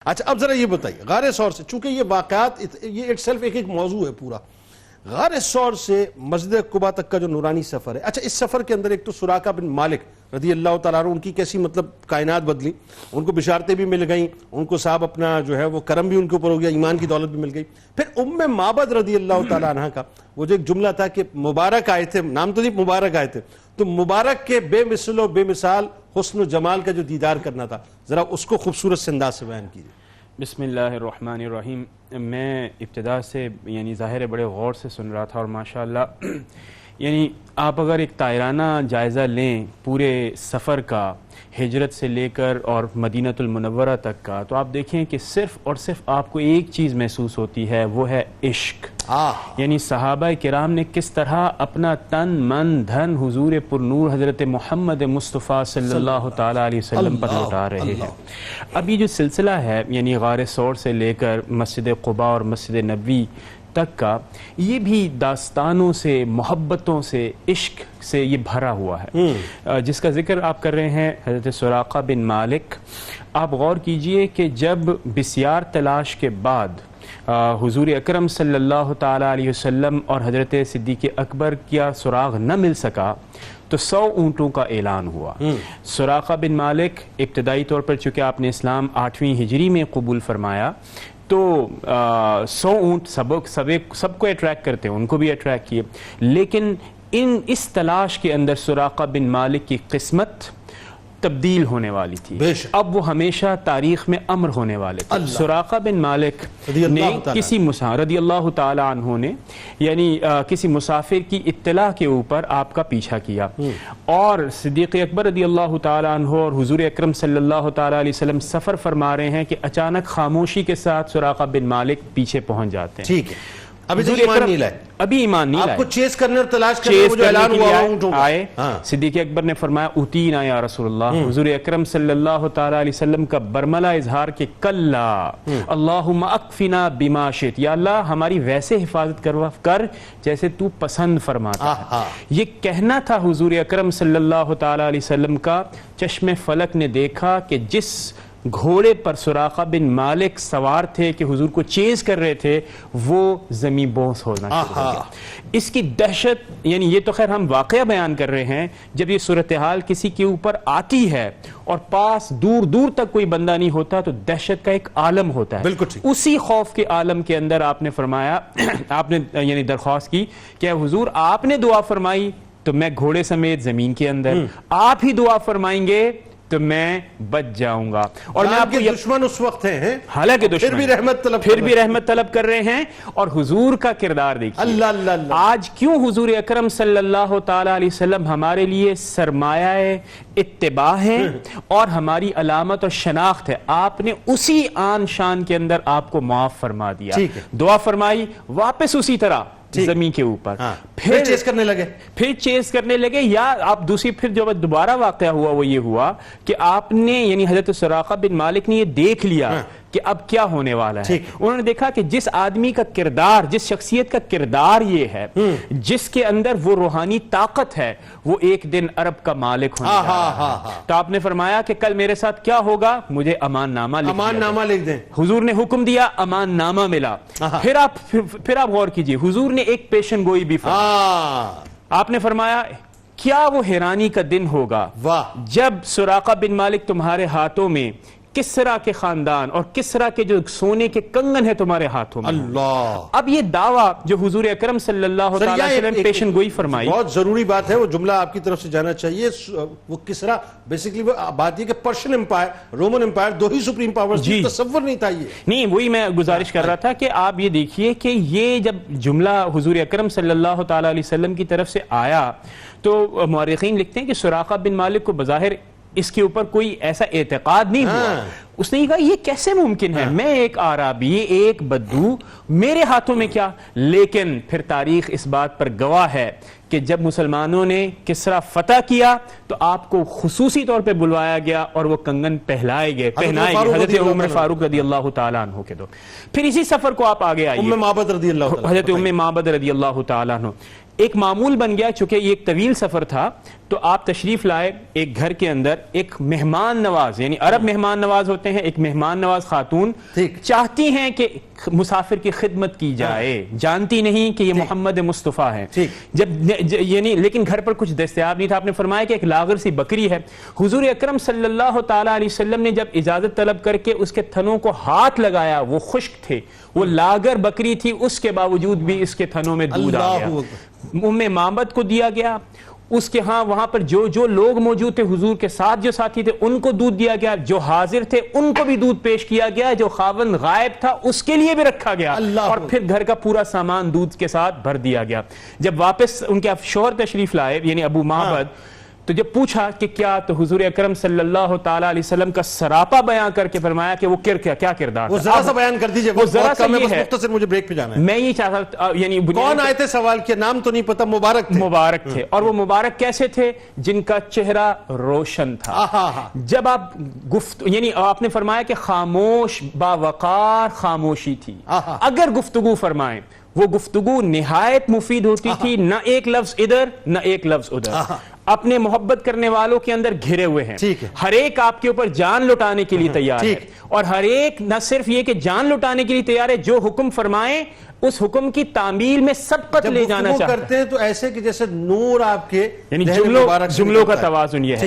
اچھا اب ذرا یہ بتائیے غار ثور سے، چونکہ یہ واقعات یہ ایک سیلف ایک موضوع ہے پورا، غار ثور سے مسجد قباء تک کا جو نورانی سفر ہے، اچھا اس سفر کے اندر ایک تو سراقہ بن مالک رضی اللہ تعالیٰ عنہ، ان کی کیسی مطلب کائنات بدلی، ان کو بشارتیں بھی مل گئیں، ان کو صاحب اپنا جو ہے وہ کرم بھی ان کے اوپر ہو گیا، ایمان کی دولت بھی مل گئی۔ پھر معبد رضی اللہ تعالیٰ عنہ کا وہ جو ایک جملہ تھا کہ مبارک آئے تھے، نام تو نہیں مبارک آئے تھے، تو مبارک کے بے مثل و بے مثال حسن و جمال کا جو دیدار کرنا تھا، ذرا اس کو خوبصورت سے انداز سے بیان کیجیے۔ بسم اللہ الرحمن الرحیم۔ میں ابتدا سے ظاہر بڑے غور سے سن رہا تھا، اور ماشاءاللہ آپ اگر ایک طائرانہ جائزہ لیں پورے سفر کا، ہجرت سے لے کر اور مدینہ المنورہ تک کا، تو آپ دیکھیں کہ صرف اور صرف آپ کو ایک چیز محسوس ہوتی ہے، وہ ہے عشق۔ صحابہ کرام نے کس طرح اپنا تن من دھن حضور پر نور حضرت محمد مصطفیٰ صلی اللہ تعالیٰ علیہ وسلم پر لوٹا رہے ہیں۔ اب یہ جو سلسلہ ہے غار ثور سے لے کر مسجد قباء اور مسجد نبوی تک کا، یہ بھی داستانوں سے، محبتوں سے، عشق سے یہ بھرا ہوا ہے، جس کا ذکر آپ کر رہے ہیں حضرت سراقہ بن مالک۔ آپ غور کیجئے کہ جب بسیار تلاش کے بعد حضور اکرم صلی اللہ تعالیٰ علیہ وسلم اور حضرت صدیق اکبر کیا سراغ نہ مل سکا، تو 100 اونٹوں کا اعلان ہوا۔ سراقہ بن مالک ابتدائی طور پر چونکہ آپ نے اسلام 8ویں ہجری میں قبول فرمایا، تو 100 اونٹ سب کو اٹریکٹ کرتے ہیں، ان کو بھی اٹریکٹ کیے، لیکن اس تلاش کے اندر سراقہ بن مالک کی قسمت تبدیل ہونے والی تھی، اب وہ ہمیشہ تاریخ میں امر ہونے والے تھے۔ سراقہ بن مالک نے کسی مسافر رضی اللہ تعالی عنہ نے کسی مسافر کی اطلاع کے اوپر آپ کا پیچھا کیا، اور صدیق اکبر رضی اللہ تعالی عنہ اور حضور اکرم صلی اللہ تعالی علیہ وسلم سفر فرما رہے ہیں کہ اچانک خاموشی کے ساتھ سراقہ بن مالک پیچھے پہنچ جاتے ہیں۔ ٹھیک ہے، ابھی ایمان نہیں لائے، ابھی ایمان نہیں لائے، آپ کو چیز کرنے اور تلاش کرنے وہ جو اعلان ہوا آئے۔ صدیق اکبر نے فرمایا اوتینا یا رسول اللہ، حضور اکرم صلی اللہ تعالی علیہ وسلم کا برملہ اظہار کہ کلا اللہم اکفنا بما شئت، یا اللہ ہماری ویسے حفاظت کر جیسے تو پسند فرماتا ہے۔ یہ کہنا تھا حضور اکرم صلی اللہ تعالی علیہ وسلم کا، چشم فلک نے دیکھا کہ جس گھوڑے پر سراقہ بن مالک سوار تھے کہ حضور کو چیز کر رہے تھے، وہ زمین بوس ہونا شروع ہو گیا۔ اس کی دہشت، یہ تو خیر ہم واقعہ بیان کر رہے ہیں، جب یہ صورتحال کسی کے اوپر آتی ہے اور پاس دور دور تک کوئی بندہ نہیں ہوتا، تو دہشت کا ایک عالم ہوتا ہے۔ اسی خوف کے عالم کے اندر آپ نے فرمایا، آپ نے درخواست کی کہ حضور آپ نے دعا فرمائی تو میں گھوڑے سمیت زمین کے اندر، آپ ہی دعا فرمائیں گے تو میں بچ جاؤں گا۔ اور میں آپ کو دشمن اس وقت ہیں، حالانکہ دشمن پھر بھی رحمت طلب کر رہے ہیں، اور حضور کا کردار دیکھیے۔ اللہ اللہ اللہ، آج کیوں حضور اکرم صلی اللہ تعالی علیہ وسلم ہمارے لیے سرمایہ اتباع ہے اور ہماری علامت اور شناخت ہے، آپ نے اسی آن شان کے اندر آپ کو معاف فرما دیا، دعا فرمائی، واپس اسی طرح زمین کے اوپر، پھر چیز کرنے لگے۔ یا آپ دوسری پھر جو دوبارہ واقعہ ہوا وہ یہ ہوا کہ آپ نے حضرت سراقہ بن مالک نے یہ دیکھ لیا کہ اب کیا ہونے والا ہے۔ انہوں نے دیکھا کہ جس آدمی کا کردار، جس شخصیت کا کردار یہ ہے، جس کے اندر وہ روحانی طاقت ہے، وہ ایک دن عرب کا مالک ہونے جا رہا ہے۔ تو آپ نے فرمایا کہ کل میرے ساتھ کیا ہوگا، مجھے امان نامہ لکھ دیں۔ حضور نے حکم دیا، امان نامہ ملا۔ پھر آپ غور کیجئے، حضور نے ایک پیشن گوئی بھی فرمائی۔ آپ نے فرمایا کیا وہ حیرانی کا دن ہوگا جب سراقہ بن مالک تمہارے ہاتھوں میں کسرا کے خاندان اور کسرا کے جو سونے کے کنگن ہے تمہارے ہاتھوں میں۔ اللہ، اب یہ دعویٰ جو حضور اکرم صلی اللہ علیہ وسلم پیشن گوئی فرمائی، بہت ضروری بات ہے، وہ جملہ آپ کی طرف سے جانا چاہیے۔ وہ کسرا بیسیکلی وہ بات یہ کہ پرشین امپائر، رومن امپائر، دو ہی سپریم پاورز کی، تصور نہیں تھا یہ۔ نہیں، وہی میں گزارش کر رہا تھا کہ آپ یہ دیکھیے کہ یہ جب جملہ حضور اکرم صلی اللہ تعالی علیہ وسلم کی طرف سے آیا، تو مورخین لکھتے ہیں کہ سراقہ بن مالک کو بظاہر اس کے اوپر کوئی ایسا اعتقاد نہیں ہوا۔ اس نے کہا یہ کیسے ممکن ہے، میں ایک عربی، ایک بدو، میرے ہاتھوں میں کیا؟ لیکن پھر تاریخ اس بات پر گواہ ہے کہ جب مسلمانوں نے کسرا فتح کیا تو آپ کو خصوصی طور پہ بلوایا گیا اور وہ کنگن پہنائے گئے حضرت عمر فاروق رضی اللہ تعالیٰ عنہ کے دو۔ پھر اسی سفر کو آپ آگے آئیے، حضرت ام معبد رضی اللہ تعالیٰ عنہ، ایک معمول بن گیا، چونکہ یہ ایک طویل سفر تھا، تو آپ تشریف لائے ایک گھر کے اندر، ایک مہمان نواز، یعنی عرب مہمان نواز ہوتے ہیں، ایک مہمان نواز خاتون چاہتی ہیں کہ مسافر کی خدمت کی جائے، جانتی نہیں کہ یہ محمد مصطفیٰ ہے، جب یعنی لیکن گھر پر کچھ دستیاب نہیں تھا. آپ نے فرمایا کہ ایک لاغر سی بکری ہے. حضور اکرم صلی اللہ تعالی علیہ وسلم نے جب اجازت طلب کر کے اس کے تھنوں کو ہاتھ لگایا، وہ خشک تھے، وہ لاغر بکری تھی، اس کے باوجود بھی اس کے تھنوں میں دودھ آ گیا. ام معبد کو دیا گیا، اس کے ہاں وہاں پر جو لوگ موجود تھے، حضور کے ساتھ جو ساتھی تھے، ان کو دودھ دیا گیا، جو حاضر تھے ان کو بھی دودھ پیش کیا گیا، جو خاوند غائب تھا اس کے لیے بھی رکھا گیا، اور پھر گھر کا پورا سامان دودھ کے ساتھ بھر دیا گیا. جب واپس ان کے شوہر تشریف لائے یعنی ابو معبد، تو جب پوچھا کہ کیا، تو حضور اکرم صلی اللہ تعالی علیہ وسلم کا سراپا بیان کر کے فرمایا کہ وہ کیا کردار، وہ ذرا سا بیان کر دیجئے، وہ ذرا سا یہ ہے، مختصر مجھے بریک پہ جانا ہے. میں یہ چاہتا یعنی کون آئے تھے، سوال کیا، نام تو نہیں پتا، مبارک تھے. اور وہ مبارک کیسے تھے؟ جن کا چہرہ روشن تھا. جب آپ یعنی آپ نے فرمایا کہ خاموش باوقار خاموشی تھی، اگر گفتگو فرمائیں وہ گفتگو نہایت مفید ہوتی تھی، نہ ایک لفظ ادھر نہ ایک لفظ ادھر. اپنے محبت کرنے والوں کے اندر گھرے ہوئے ہیں، ہر ایک آپ کے اوپر جان لٹانے کے لیے تیار ہے، اور ہر ایک نہ صرف یہ کہ جان لٹانے کے لیے تیار ہے، جو حکم فرمائیں اس حکم کی تعمیل میں سبقت لے جانا چاہتا ہے. کرتے ہیں تو ایسے کہ جیسے نور آپ کے یعنی جملوں کا توازن یہ ہے.